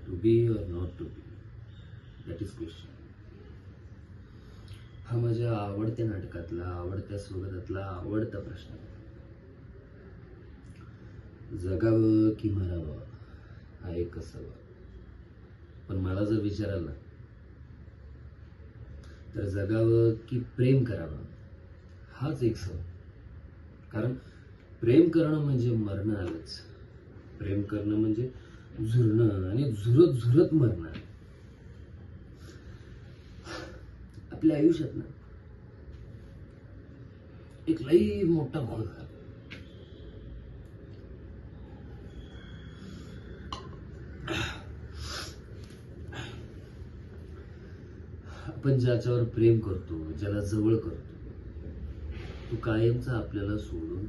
To be or not to be, that is question. हा माझ्या आवडत्या नाटकातला, आवडत्या स्वगतातला आवडता प्रश्न. जगावं की मरावं हा एक असावा. पण मला जर विचारायला तर जगावं की प्रेम करावं हाच एक सवाल. कारण प्रेम करणं म्हणजे मरणं आलंच. प्रेम करणं म्हणजे झुरणं आणि झुरत झुरत मरणं. आपल्या आयुष्यात ना एक लई मोठा घोळ झाला. आपण ज्याच्यावर प्रेम करतो, ज्याला जवळ करतो, तो कायमचा आपल्याला सोडून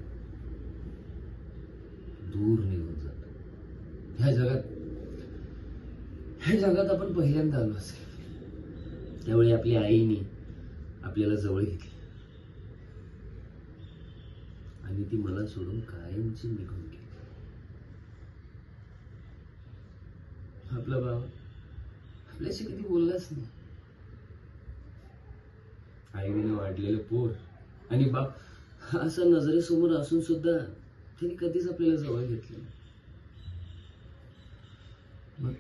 दूर निघून जातो. ह्या जगात आपण पहिल्यांदा आलो असेल त्यावेळी आपल्या आईने आपल्याला जवळ घेतली आणि ती मला सोडून कायमची निघून गेली. आपला बाबा आपल्याशी कधी बोललाच नाही. आईने वाढलेलं पोर आणि बाप असं नजरेसमोर असून सुद्धा त्यांनी कधीच आपल्याला जवळ घेतलं नाही. मग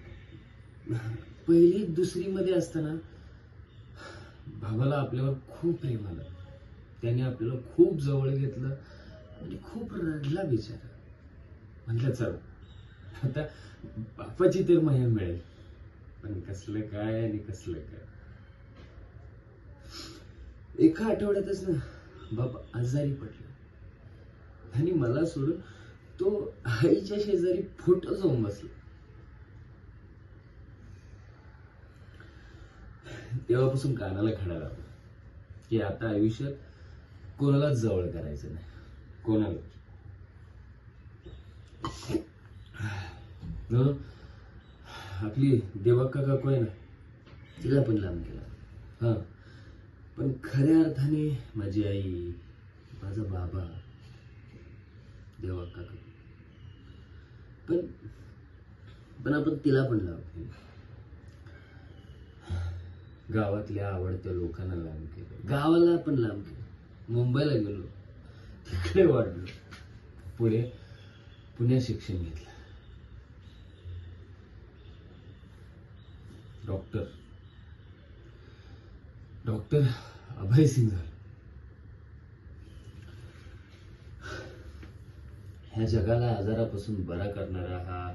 पहिली दुसरी मध्ये असताना भावाला आपल्यावर खूप प्रेम आलं. त्याने आपल्याला खूप जवळ घेतलं आणि खूप रडला बिचारा. म्हटलं चल आता बापाची तर माया मिळेल, पण कसलं काय आणि कसलं काय. एका आठवड्यातच ना बाप आजारी पडला आणि मला सोडून तो आईच्या शेजारी फोटो जाऊन बसला. तेव्हापासून कानाला खडा लावला की आता आयुष्यात कोणालाच जवळ करायचं नाही, कोणाला. आपली देवाक्का काकू आहे ना, तिला पण लांब केला. हा, पण खऱ्या अर्थाने माझी आई, माझा बाबा, देवाक्का काकू, पण आपण तिला पण लांब केलं. गावातल्या आवडत्या लोकांना लांब केलं, गावाला पण लांब केलं. मुंबईला गेलो, तिकडे वाढलो, पुण्यात शिक्षण घेतलं. डॉक्टर अभय सिंग झालं. ह्या जगाला आजारापासून बरा करणारा हा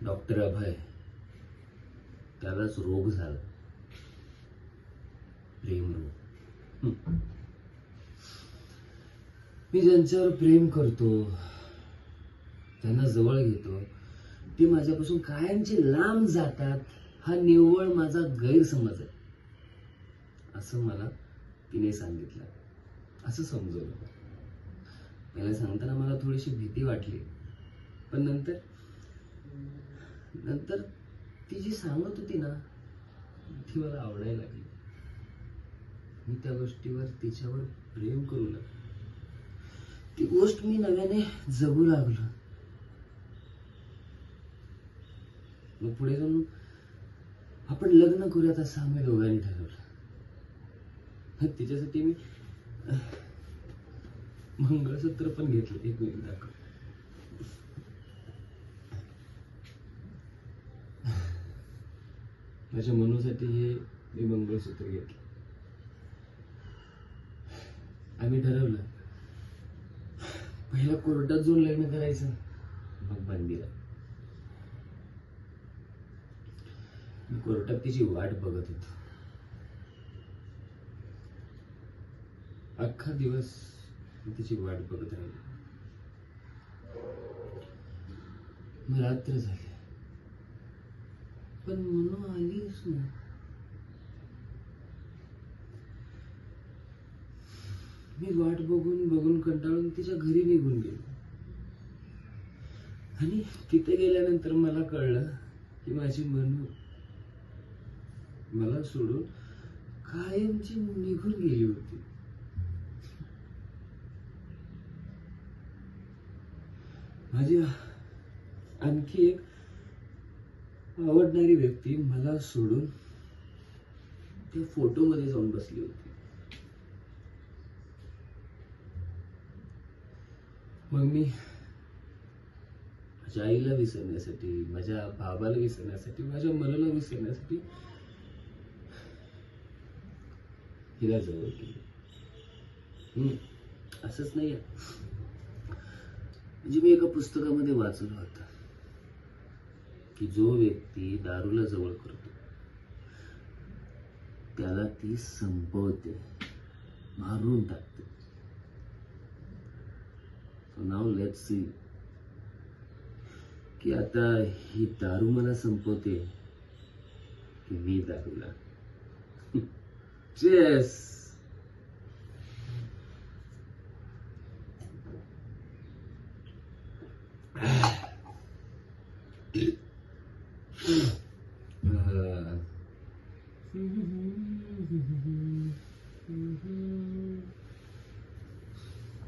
डॉक्टर अभय, त्यालाच रोग झाला, प्रेम रोग. मी ज्यांच्यावर प्रेम करतो, त्यांना जवळ घेतो, ते माझ्यापासून कायमचे लांब जातात हा निव्वळ माझा गैरसमज आहे, असं मला तिने सांगितलं, असं समजवलं. पहिला सांगताना मला थोडीशी भीती वाटली, पण नंतर ती जी सांगत होती ना ती मला आवडायला लागली. मी त्या गोष्टीवर, तिच्यावर प्रेम करू लागलो. ती गोष्ट मी नव्याने जगू लागलो. मग पुढे जाऊन आपण लग्न करूयात असं आम्ही दोघांनी ठरवलं. तिच्यासाठी मी मंगळसूत्र पण घेतलं. एक मिनिट दाखव. माझ्या मनूसाठी हे मी मंगळसूत्र घेतलं. आम्ही ठरवलं पहिला कोर्टात जाऊन लग्न करायचं, मग मंदिरात. मी कोर्टात तिची वाट बघत होतो. अख्खा दिवस मी तिची वाट बघत राहिलो. मग रात्र झाली, पण मनू आलीच नाही. मी वाट बघून बघून कंटाळून तिच्या घरी निघून गेलो. आणि तिथे गेल्यानंतर मला कळलं की माझी मनू मला सोडून कायमची निघून गेली होती. माझी आणखी एक आवडणारी व्यक्ती मला सोडून त्या फोटोमध्ये जाऊन बसली होती. मग मी माझ्या आईला विसरण्यासाठी, माझ्या बाबाला विसरण्यासाठी, माझ्या मनाला विसरण्यासाठी हिला जवळ केली. असंच नाही, म्हणजे मी एका पुस्तकामध्ये वाचलं होतं की जो व्यक्ती दारूला जवळ करतो त्याला ती संपवते, मारून टाकते. सो नाव लेट्स सी की आता ही दारू मला संपवते की मी दारूला. चेस.